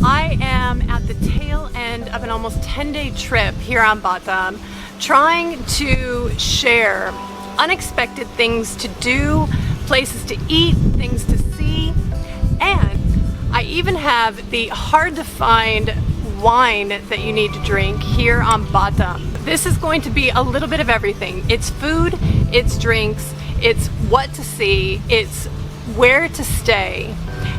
I am at the tail end of an almost 10-day trip here on Batam, trying to share unexpected things to do, places to eat, things to see, and I even have the hard to find wine that you need to drink here on Batam. This is going to be a little bit of everything. It's food, it's drinks, it's what to see, it's where to stay.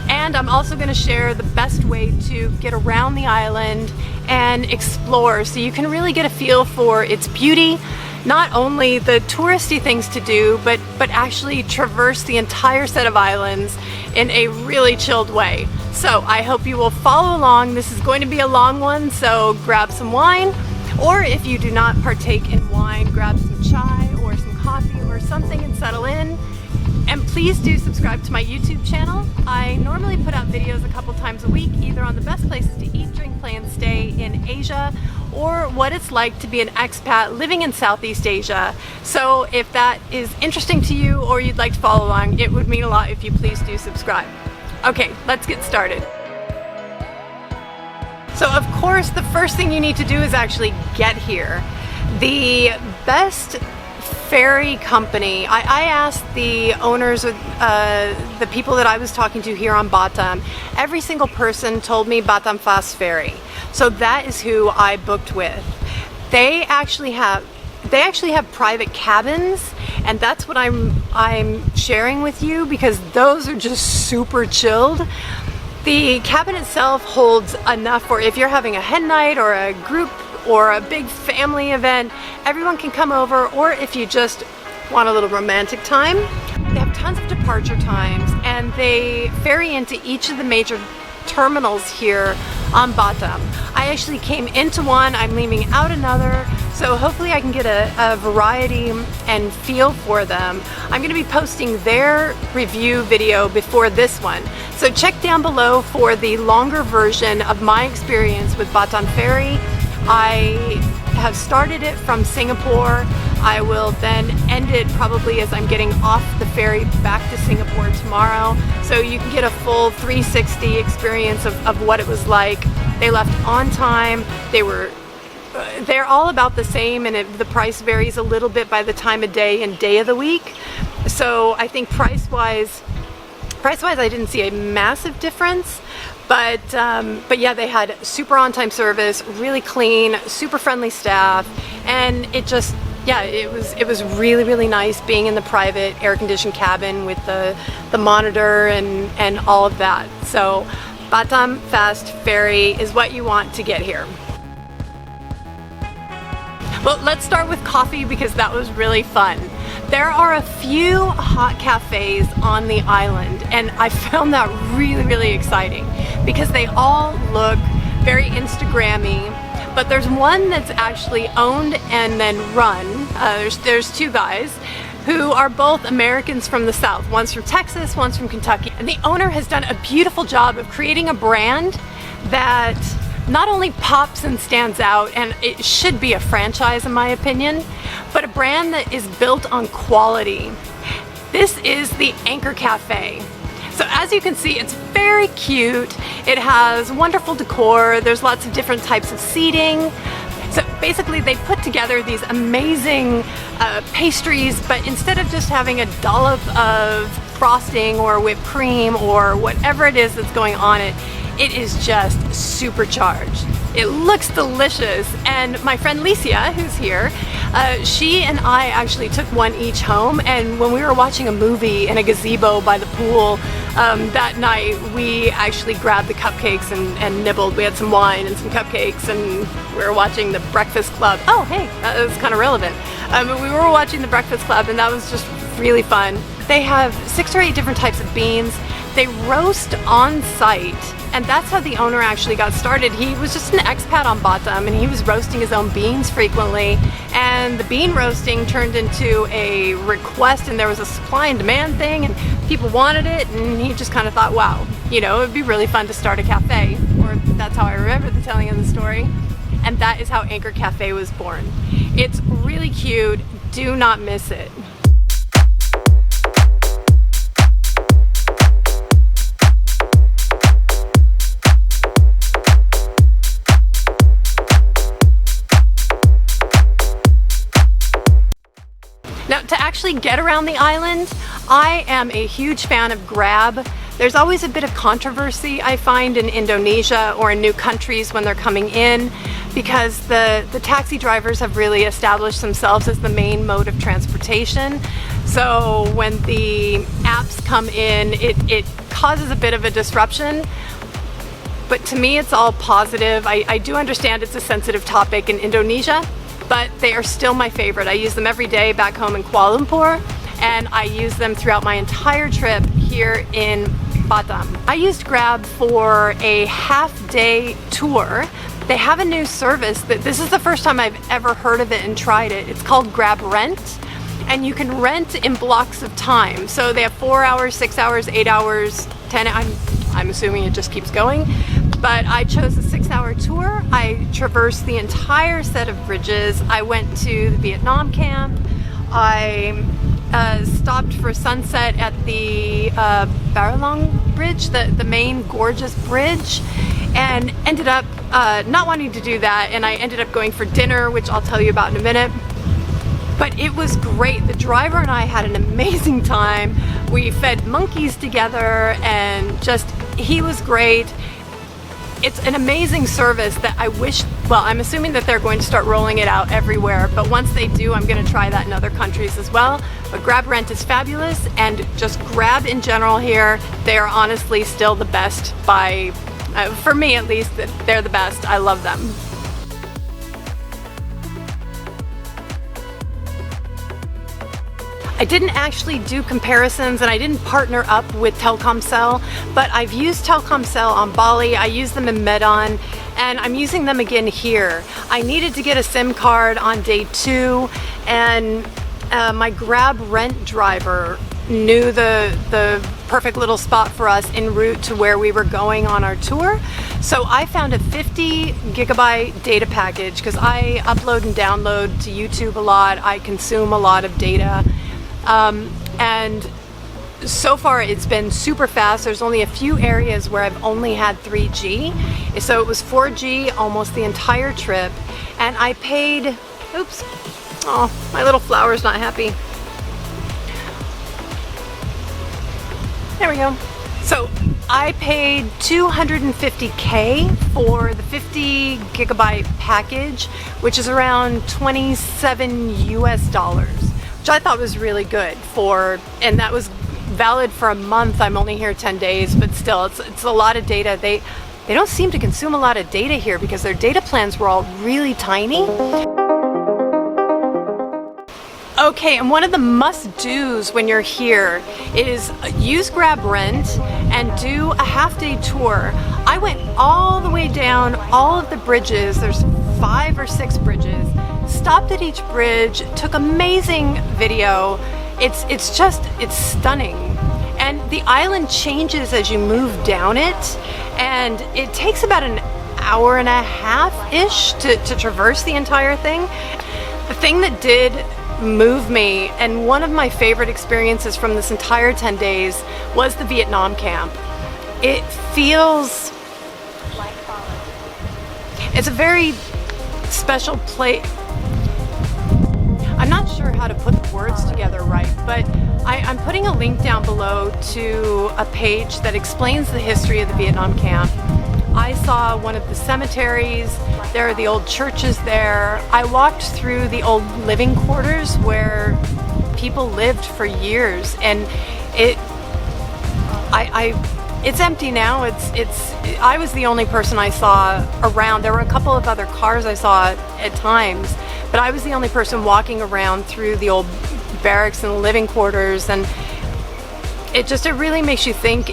And I'm also going to share the best way to get around the island and explore, so you can really get a feel for its beauty, not only the touristy things to do, but actually traverse the entire set of islands in a really chilled way. So I hope you will follow along. This is going to be a long one, so grab some wine, or if you do not partake in wine, grab some chai or some coffee or something and settle in. And please do subscribe to my YouTube channel. I normally put out videos a couple times a week, either on the best places to eat, drink, play, and stay in Asia, or what it's like to be an expat living in Southeast Asia. So if that is interesting to you or you'd like to follow along, it would mean a lot if you please do subscribe. Okay, let's get started. So of course, the first thing you need to do is actually get here. The best ferry company, I asked the owners, the people that I was talking to here on Batam, every single person told me Batam Fast Ferry. So that is who I booked with. They actually have private cabins, and that's what I'm sharing with you, because those are just super chilled. The cabin itself holds enough for if you're having a hen night or a group or a big family event, everyone can come over, or if you just want a little romantic time. They have tons of departure times, and they ferry into each of the major terminals here on Batam. I actually came into one, I'm leaving out another, so hopefully I can get a variety and feel for them. I'm going to be posting their review video before this one, so check down below for the longer version of my experience with Batam Ferry. I have started it from Singapore. I will then end it probably as I'm getting off the ferry back to Singapore tomorrow, so you can get a full 360 experience of what it was like. They left on time. They're all about the same, and the price varies a little bit by the time of day and day of the week. So I think price-wise I didn't see a massive difference. But yeah, they had super on-time service, really clean, super friendly staff, and it just, yeah, it was really, really nice being in the private air-conditioned cabin with the monitor and all of that. So Batam Fast Ferry is what you want to get here. Well, let's start with coffee, because that was really fun. There are a few hot cafes on the island, and I found that really, really exciting because they all look very Instagrammy, but there's one that's actually owned and then run. There's two guys who are both Americans from the South. One's from Texas, one's from Kentucky, and the owner has done a beautiful job of creating a brand that not only pops and stands out, and it should be a franchise in my opinion, but a brand that is built on quality. This is the Anchor Cafe. So as you can see, it's very cute. It has wonderful decor. There's lots of different types of seating. So basically they put together these amazing pastries, but instead of just having a dollop of frosting or whipped cream or whatever it is that's going on it is just supercharged. It looks delicious, and my friend Licia, who's here, she and I actually took one each home, and when we were watching a movie in a gazebo by the pool that night, we actually grabbed the cupcakes and nibbled. We had some wine and some cupcakes, and we were watching The Breakfast Club. Oh hey, that was kind of relevant. We were watching The Breakfast Club, and that was just really fun. They have 6 or 8 different types of beans. They roast on site, and that's how the owner actually got started. He was just an expat on Batam, and he was roasting his own beans frequently, and the bean roasting turned into a request, and there was a supply and demand thing, and people wanted it, and he just kind of thought, wow, you know, it'd be really fun to start a cafe, or that's how I remember the telling of the story, and that is how Anchor Cafe was born. It's really cute. Do not miss it. actually get around the island, I am a huge fan of Grab. There's always a bit of controversy, I find, in Indonesia or in new countries when they're coming in, because the taxi drivers have really established themselves as the main mode of transportation. So when the apps come in, it causes a bit of a disruption. But to me, it's all positive. I do understand it's a sensitive topic in Indonesia, but they are still my favorite. I use them every day back home in Kuala Lumpur, and I use them throughout my entire trip here in Batam. I used Grab for a half-day tour. They have a new service that this is the first time I've ever heard of it and tried it. It's called Grab Rent, and you can rent in blocks of time. So they have 4 hours, 6 hours, 8 hours, 10. I'm assuming it just keeps going. But I chose a 6-hour tour. I traversed the entire set of bridges. I went to the Vietnam camp. I stopped for sunset at the Baralong Bridge, the main gorgeous bridge, and ended up not wanting to do that, and I ended up going for dinner, which I'll tell you about in a minute. But it was great. The driver and I had an amazing time. We fed monkeys together, and just, he was great. It's an amazing service that I wish, well, I'm assuming that they're going to start rolling it out everywhere, but once they do, I'm going to try that in other countries as well. But Grab Rent is fabulous, and just Grab in general here, they are honestly still the best by, for me at least, they're the best. I love them. I didn't actually do comparisons, and I didn't partner up with Telecom Cell, but I've used Telecom Cell on Bali, I use them in Medan, and I'm using them again here. I needed to get a SIM card on day 2, and my Grab Rent driver knew the perfect little spot for us en route to where we were going on our tour. So I found a 50 gigabyte data package because I upload and download to YouTube a lot, I consume a lot of data. And so far it's been super fast. There's only a few areas where I've only had 3G. So it was 4G almost the entire trip. And I paid, oops, oh, my little flower's not happy. There we go. So I paid $250K for the 50 gigabyte package, which is around 27 US dollars. Which I thought was really good for, and that was valid for a month. I'm only here 10 days, but still, it's a lot of data. They don't seem to consume a lot of data here because their data plans were all really tiny. Okay, and one of the must-dos when you're here is use Grab Rent and do a half-day tour. I went all the way down all of the bridges. There's 5 or 6 bridges. Stopped at each bridge, took amazing video. It's stunning. And the island changes as you move down it, and it takes about an hour and a half-ish to traverse the entire thing. The thing that did move me, and one of my favorite experiences from this entire 10 days, was the Vietnam camp. It feels, it's a very special place. I'm not sure how to put the words together right, but I'm putting a link down below to a page that explains the history of the Vietnam camp. I saw one of the cemeteries, there are the old churches there. I walked through the old living quarters where people lived for years, and it's empty now. I was the only person I saw around. There were a couple of other cars I saw at times, but I was the only person walking around through the old barracks and living quarters, and it really makes you think.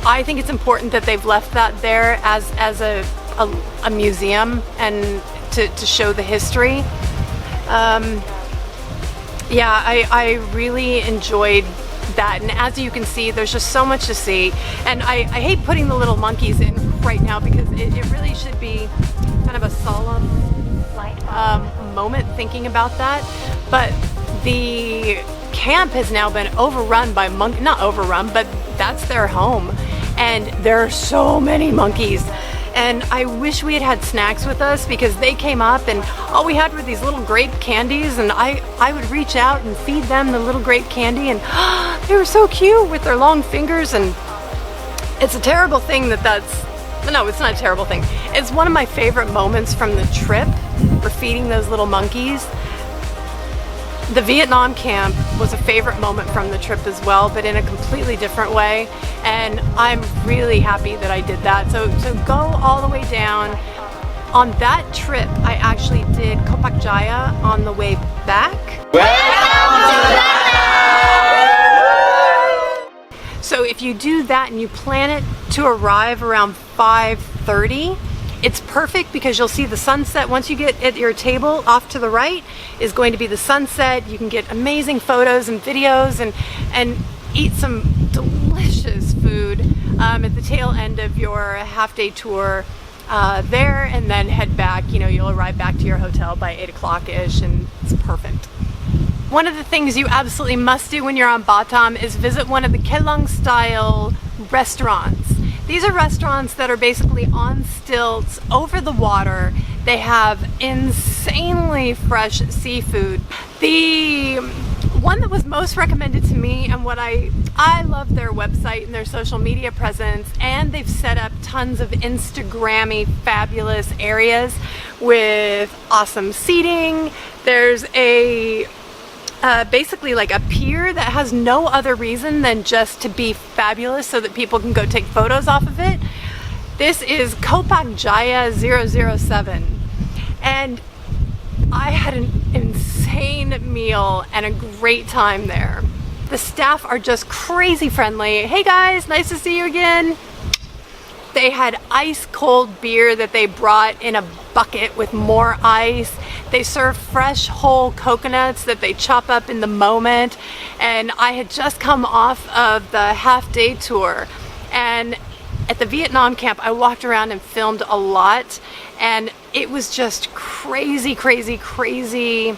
I think it's important that they've left that there as a museum and to show the history. Yeah, I really enjoyed that, and as you can see, there's just so much to see, and I hate putting the little monkeys in right now because it really should be kind of a solemn moment thinking about that. But the camp has now been overrun by not overrun, but that's their home, and there are so many monkeys. And I wish we had snacks with us because they came up and all we had were with these little grape candies, and I would reach out and feed them the little grape candy, and they were so cute with their long fingers. And it's a terrible thing no, it's not a terrible thing. It's one of my favorite moments from the trip for feeding those little monkeys. The Vietnam camp was a favorite moment from the trip as well, but in a completely different way. And I'm really happy that I did that. So go all the way down. On that trip, I actually did Kopak Jaya on the way back. So if you do that and you plan it to arrive around 5:30, it's perfect because you'll see the sunset. Once you get at your table, off to the right is going to be the sunset. You can get amazing photos and videos and eat some delicious food at the tail end of your half-day tour there, and then head back. You know, you'll arrive back to your hotel by 8 o'clock-ish, and it's perfect. One of the things you absolutely must do when you're on Batam is visit one of the Kelang-style restaurants. These are restaurants that are basically on stilts over the water. They have insanely fresh seafood. The one that was most recommended to me, and what I love their website and their social media presence, and they've set up tons of Instagrammy fabulous areas with awesome seating. There's a basically like a pier that has no other reason than just to be fabulous so that people can go take photos off of it. This is Kopak Jaya 007, and I had an insane meal and a great time there. The staff are just crazy friendly. Hey guys, nice to see you again. They had ice cold beer that they brought in a bucket with more ice. They serve fresh whole coconuts that they chop up in the moment. And I had just come off of the half-day tour, and at the Vietnam camp I walked around and filmed a lot, and it was just crazy, crazy, crazy.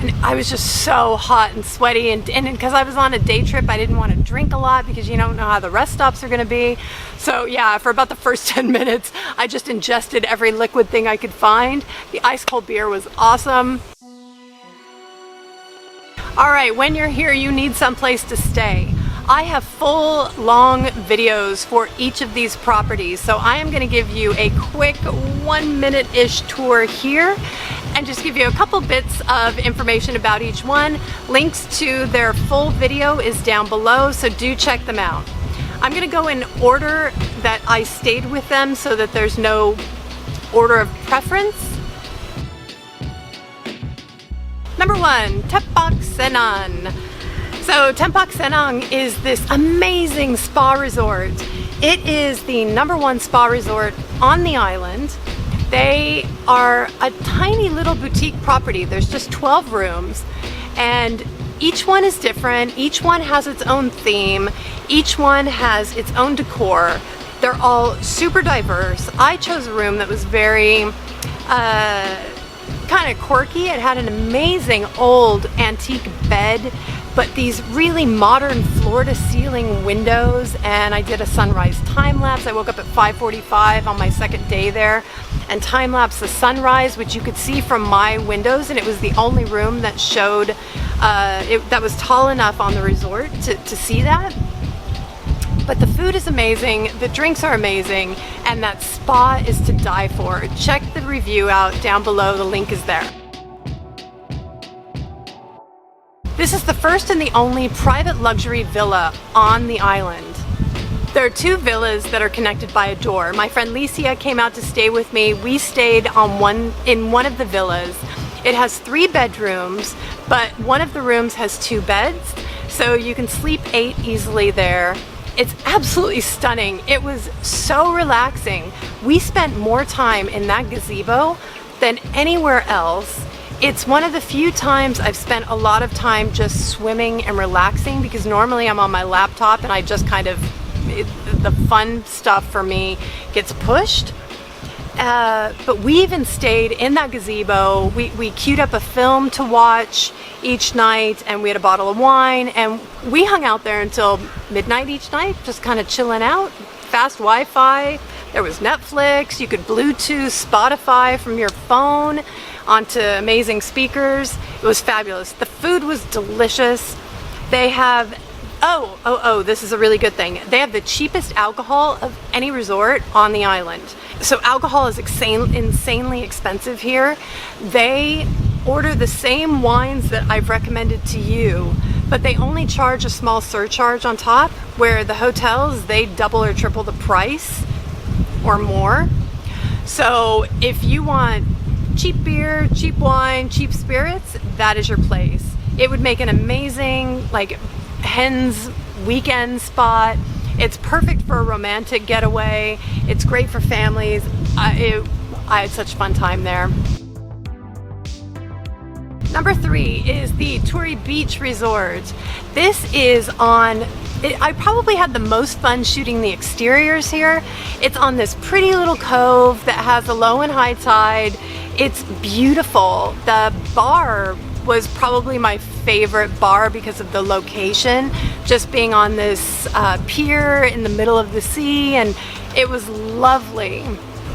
And I was just so hot and sweaty, and because I was on a day trip, I didn't want to drink a lot because you don't know how the rest stops are going to be. So yeah, for about the first 10 minutes, I just ingested every liquid thing I could find. The ice cold beer was awesome. All right, when you're here, you need someplace to stay. I have full long videos for each of these properties, so I am going to give you a quick 1 minute-ish tour here and just give you a couple bits of information about each one. Links to their full video is down below, so do check them out. I'm going to go in order that I stayed with them so that there's no order of preference. Number 1, Temp Oksanen. So Temp Oksanen is this amazing spa resort. It is the #1 spa resort on the island. They are a tiny little boutique property. There's just 12 rooms, and each one is different. Each one has its own theme. Each one has its own decor. They're all super diverse. I chose a room that was very kind of quirky. It had an amazing old antique bed, but these really modern floor-to-ceiling windows, and I did a sunrise time-lapse. I woke up at 5:45 on my second day there and time-lapsed the sunrise, which you could see from my windows, and it was the only room that showed, that was tall enough on the resort to see that. But the food is amazing, the drinks are amazing, and that spa is to die for. Check the review out down below, the link is there. This is the first and the only private luxury villa on the island. There are 2 villas that are connected by a door. My friend Licia came out to stay with me. We stayed in one of the villas. It has 3 bedrooms, but one of the rooms has 2 beds, so you can sleep 8 easily there. It's absolutely stunning. It was so relaxing. We spent more time in that gazebo than anywhere else. It's one of the few times I've spent a lot of time just swimming and relaxing, because normally I'm on my laptop and I just kind of, the fun stuff for me gets pushed. But we even stayed in that gazebo. We queued up a film to watch each night, and we had a bottle of wine, and we hung out there until midnight each night, just kind of chilling out. Fast Wi-Fi, There was Netflix, you could Bluetooth Spotify from your phone onto amazing speakers. It was fabulous. The food was delicious. They have, this is a really good thing. They have the cheapest alcohol of any resort on the island. So alcohol is insanely expensive here. They order the same wines that I've recommended to you, but they only charge a small surcharge on top, where the hotels, they double or triple the price or more. So if you want cheap beer, cheap wine, cheap spirits, that is your place. It would make an amazing like hen's weekend spot. It's perfect for a romantic getaway. It's great for families. I had such a fun time there. Number 3 is the Torrey Beach Resort. This is on, I probably had the most fun shooting the exteriors here. It's on this pretty little cove that has a low and high tide. It's beautiful. The bar was probably my favorite bar because of the location, just being on this pier in the middle of the sea, and it was lovely.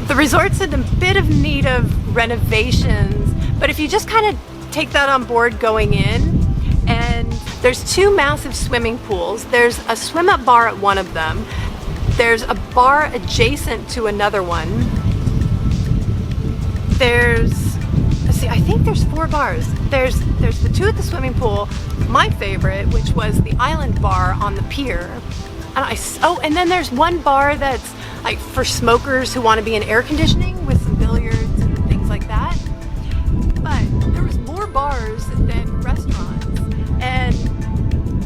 The resort's in a bit of need of renovations, but if you just kind of take that on board going in, and there's 2 massive swimming pools. There's a swim up bar at one of them. There's a bar adjacent to another one. I think there's 4 bars. There's the 2 at the swimming pool, my favorite, which was the island bar on the pier. And then there's one bar that's like for smokers who want to be in air conditioning with some billiards and things like that. But there was more bars than restaurants. And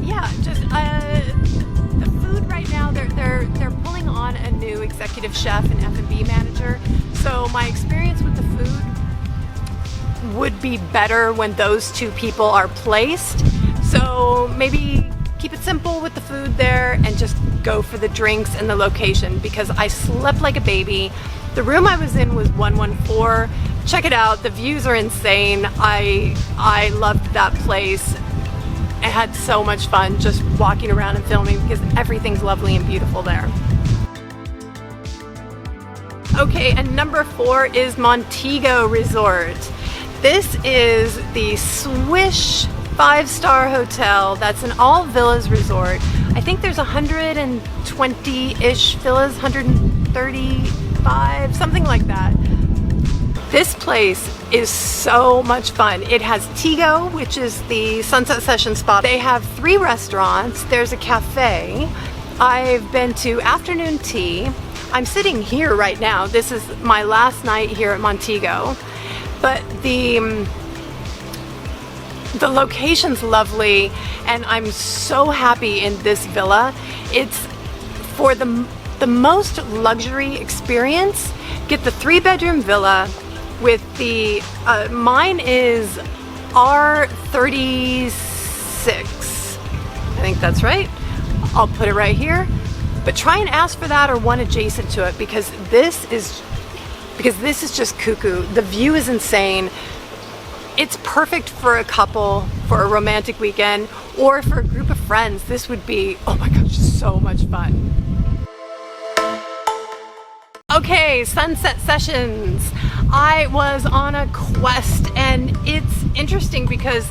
yeah, just the food right now, they're pulling on a new executive chef and F&B manager. So my experience with the food would be better when those 2 people are placed. So maybe keep it simple with the food there and just go for the drinks and the location, because I slept like a baby. The room I was in was 114. Check it out. The views are insane. I loved that place. I had so much fun just walking around and filming because everything's lovely and beautiful there. Okay, and number 4 is Montego Resort. This is the Swish 5-star hotel that's an all villas resort. I think there's 120-ish villas, 135, something like that. This place is so much fun. It has Tigo, which is the sunset session spot. They have 3 restaurants. There's a cafe. I've been to afternoon tea. I'm sitting here right now. This is my last night here at Montego. But the location's lovely, and I'm so happy in this villa. It's for the most luxury experience. Get the 3-bedroom villa with the mine is R36. I think that's right. I'll put it right here. But try and ask for that or one adjacent to it, because this is just cuckoo. The view is insane. It's perfect for a couple, for a romantic weekend, or for a group of friends. This would be, oh my gosh, so much fun. Okay, sunset sessions. I was on a quest, and it's interesting because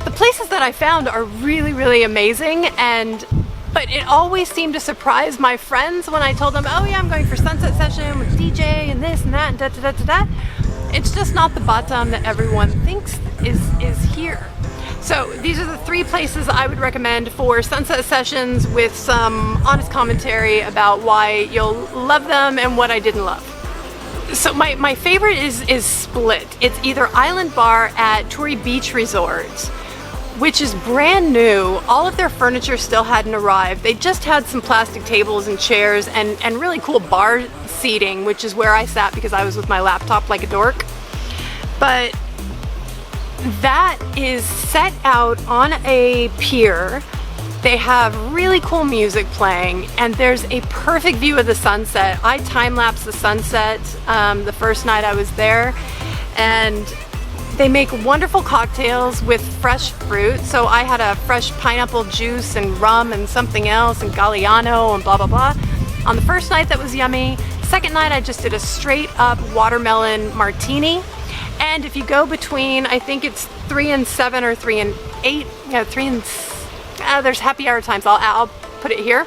the places that I found are really, really amazing, but it always seemed to surprise my friends when I told them, oh yeah, I'm going for sunset session with DJ and this and that and da da da da da. It's just not the Batam that everyone thinks is here. So these are the 3 places I would recommend for sunset sessions, with some honest commentary about why you'll love them and what I didn't love. So my favorite is split. It's either Island Bar at Torrey Beach Resort, which is brand new. All of their furniture still hadn't arrived. They just had some plastic tables and chairs and really cool bar seating, which is where I sat because I was with my laptop like a dork. But that is set out on a pier. They have really cool music playing, and there's a perfect view of the sunset. I time-lapsed the sunset the first night I was there, and they make wonderful cocktails with fresh fruit. So I had a fresh pineapple juice and rum and something else and Galliano and blah blah blah. On the first night that was yummy. Second night I just did a straight up watermelon martini. And if you go between, I think it's 3 and 7 or 3 and 8, yeah, 3 and, there's happy hour times, I'll put it here.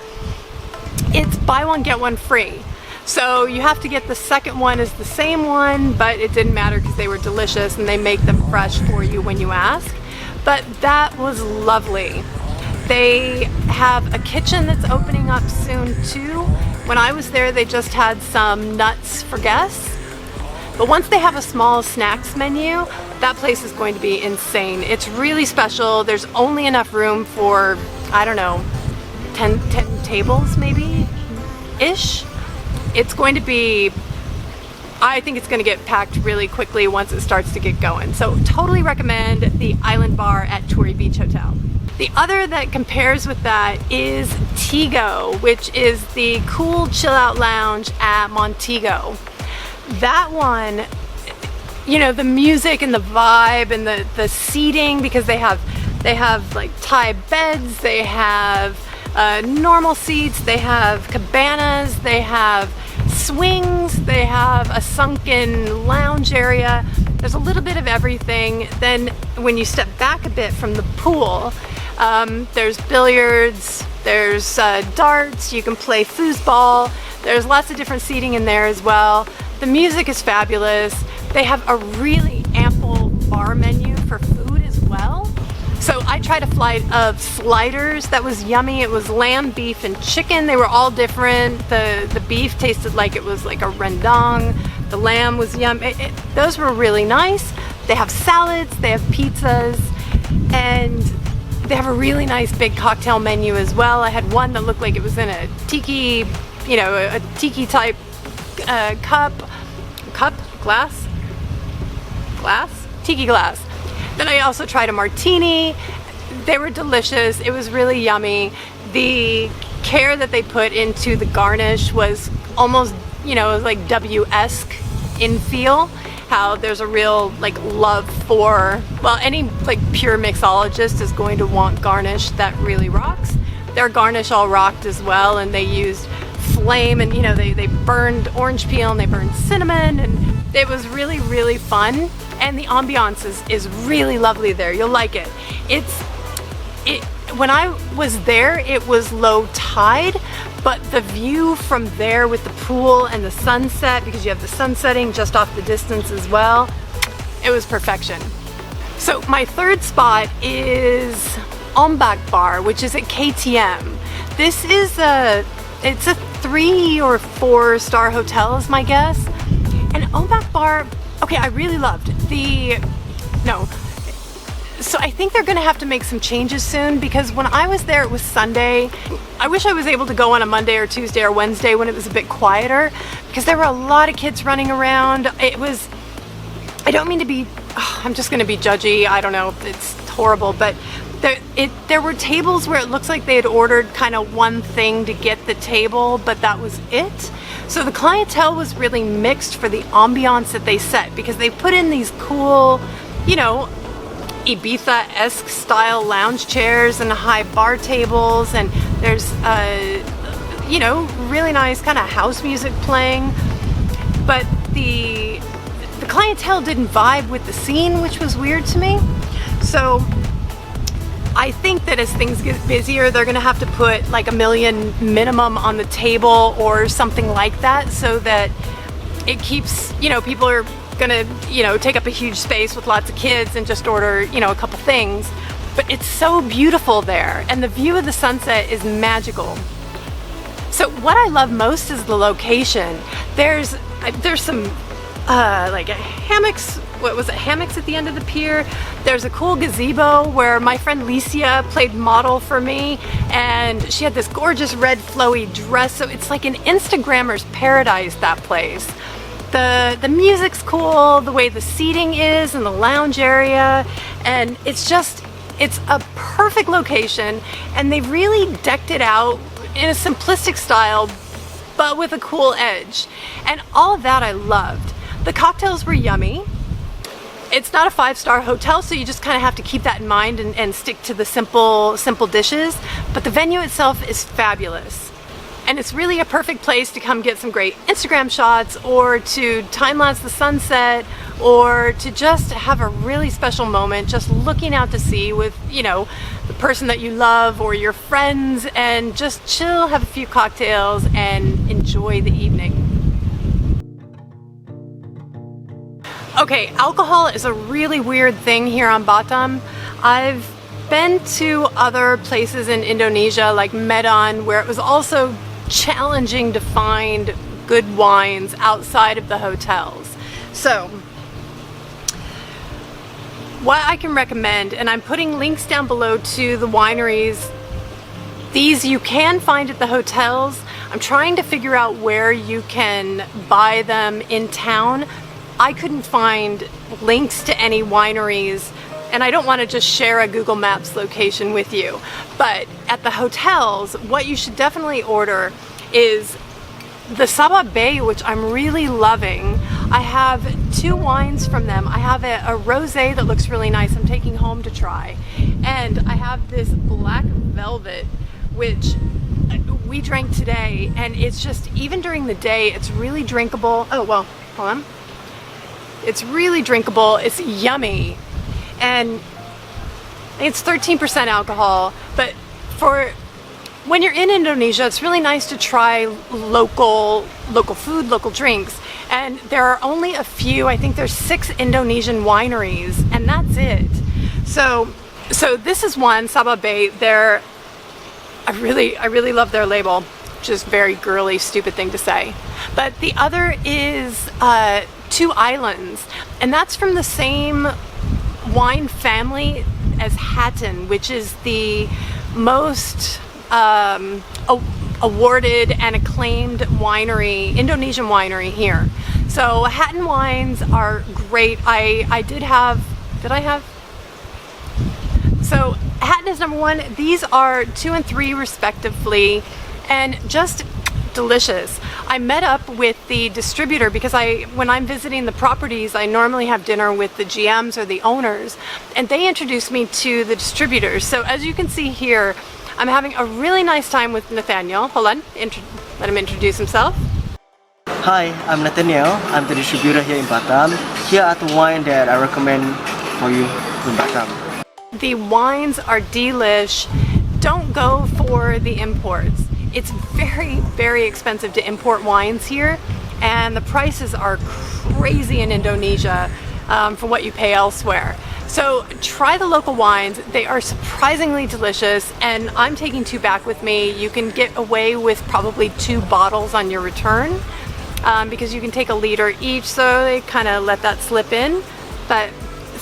It's buy one, get one free. So you have to get the second one as the same one, but it didn't matter because they were delicious and they make them fresh for you when you ask. But that was lovely. They have a kitchen that's opening up soon too. When I was there, they just had some nuts for guests. But once they have a small snacks menu, that place is going to be insane. It's really special. There's only enough room for, I don't know, 10 tables maybe-ish. It's going to be, I think it's going to get packed really quickly once it starts to get going. So totally recommend the Island Bar at Torrey Beach Hotel. The other that compares with that is Tego, which is the cool chill out lounge at Montego. That one, you know, the music and the vibe and the seating, because they have like Thai beds, they have normal seats, they have cabanas, they have swings, they have a sunken lounge area. There's a little bit of everything. Then when you step back a bit from the pool, there's billiards, there's darts, you can play foosball, there's lots of different seating in there as well. The music is fabulous. They have a really ample bar menu for food as well. So I tried a flight of sliders that was yummy. It was lamb, beef, and chicken. They were all different. The beef tasted like it was like a rendang. The lamb was yummy. Those were really nice. They have salads, they have pizzas, and they have a really nice big cocktail menu as well. I had one that looked like it was in a tiki, you know, a tiki type tiki glass. Then I also tried a martini. They were delicious. It was really yummy. The care that they put into the garnish was almost, you know, like W-esque in feel. How there's a real like love for, well, any like pure mixologist is going to want garnish that really rocks. Their garnish all rocked as well, and they used flame, and you know, they burned orange peel and they burned cinnamon, and it was really, really fun. And the ambiance is really lovely there. You'll like it. When I was there, it was low tide, but the view from there with the pool and the sunset, because you have the sun setting just off the distance as well, it was perfection. So my third spot is Ombak Bar, which is at KTM. This is it's a 3 or 4 star hotel is my guess. And Ombak Bar, okay, I really loved so I think they're gonna have to make some changes soon, because when I was there it was Sunday. I wish I was able to go on a Monday or Tuesday or Wednesday when it was a bit quieter, because there were a lot of kids running around. I don't mean to be, I'm just gonna be judgy, I don't know, it's horrible, but there were tables where it looks like they had ordered kind of one thing to get the table, but that was it. So the clientele was really mixed for the ambiance that they set, because they put in these cool, you know, Ibiza-esque style lounge chairs and high bar tables, and there's you know, really nice kind of house music playing. But the clientele didn't vibe with the scene, which was weird to me. So I think that as things get busier, they're gonna have to put like $1 million minimum on the table or something like that, so that it keeps, you know, people are gonna, you know, take up a huge space with lots of kids and just order, you know, a couple things. But it's so beautiful there, and the view of the sunset is magical. So what I love most is the location. There's some like hammocks. What was it? Hammocks at the end of the pier. There's a cool gazebo where my friend Licia played model for me, and she had this gorgeous red flowy dress. So it's like an Instagrammer's paradise, that place. The music's cool, the way the seating is and the lounge area, and it's a perfect location, and they've really decked it out in a simplistic style, but with a cool edge. And all of that I loved. The cocktails were yummy. It's not a 5-star hotel, so you just kind of have to keep that in mind and stick to the simple dishes, but the venue itself is fabulous. And it's really a perfect place to come get some great Instagram shots, or to time-lapse the sunset, or to just have a really special moment just looking out to sea with, you know, the person that you love or your friends, and just chill, have a few cocktails, and enjoy the evening. Okay, alcohol is a really weird thing here on Batam. I've been to other places in Indonesia like Medan, where it was also challenging to find good wines outside of the hotels. So what I can recommend, and I'm putting links down below to the wineries, these you can find at the hotels. I'm trying to figure out where you can buy them in town. I couldn't find links to any wineries, and I don't want to just share a Google Maps location with you. But at the hotels, what you should definitely order is the Sabah Bay, which I'm really loving. I have 2 wines from them. I have a rosé that looks really nice I'm taking home to try. And I have this black velvet, which we drank today, and it's just, even during the day, it's really drinkable. Oh, well, hold on. It's really drinkable, it's yummy, and it's 13% alcohol, but for when you're in Indonesia, it's really nice to try local food, local drinks, and there are only a few. I think there's 6 Indonesian wineries, and that's it. So this is one, Sabah Bay. I really love their label, which is a very girly, stupid thing to say. But the other is 2 Islands, and that's from the same wine family as Hatton, which is the most awarded and acclaimed winery, Indonesian winery here. So Hatton wines are great. Did I have? So Hatton is number 1. These are 2 and 3 respectively, and just delicious. I met up with the distributor because when I'm visiting the properties, I normally have dinner with the GMs or the owners, and they introduced me to the distributors. So as you can see here, I'm having a really nice time with Nathaniel. Hold on, let him introduce himself. Hi, I'm Nathaniel. I'm the distributor here in Batam. Here are the wine that I recommend for you in Batam. The wines are delish. Don't go for the imports. It's very, very expensive to import wines here, and the prices are crazy in Indonesia for what you pay elsewhere. So try the local wines. They are surprisingly delicious, and I'm taking 2 back with me. You can get away with probably 2 bottles on your return because you can take a liter each, so they kind of let that slip in. But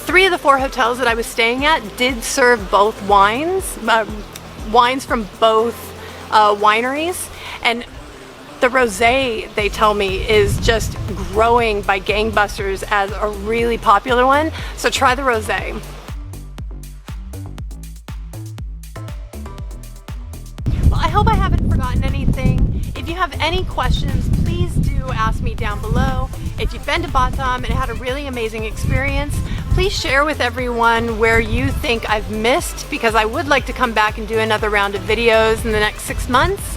3 of the 4 hotels that I was staying at did serve both wines from both wineries, and the rosé, they tell me, is just growing by gangbusters as a really popular one. So try the rosé. Well, I hope I haven't forgotten anything. If you have any questions, please do ask me down below. If you've been to Batam and had a really amazing experience, please share with everyone where you think I've missed, because I would like to come back and do another round of videos in the next 6 months.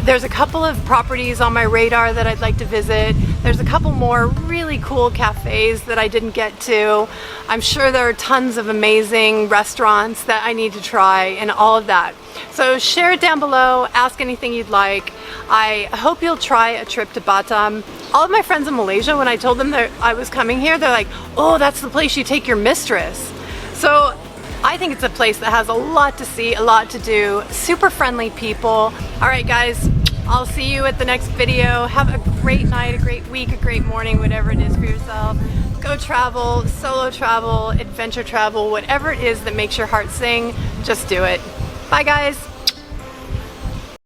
There's a couple of properties on my radar that I'd like to visit. There's a couple more really cool cafes that I didn't get to. I'm sure there are tons of amazing restaurants that I need to try, and all of that. So share it down below, ask anything you'd like. I hope you'll try a trip to Batam. All of my friends in Malaysia, when I told them that I was coming here, they're like, oh, that's the place you take your mistress. So I think it's a place that has a lot to see, a lot to do, super friendly people. All right, guys, I'll see you at the next video. Have a great night, a great week, a great morning, whatever it is for yourself. Go travel, solo travel, adventure travel, whatever it is that makes your heart sing, just do it. Bye, guys.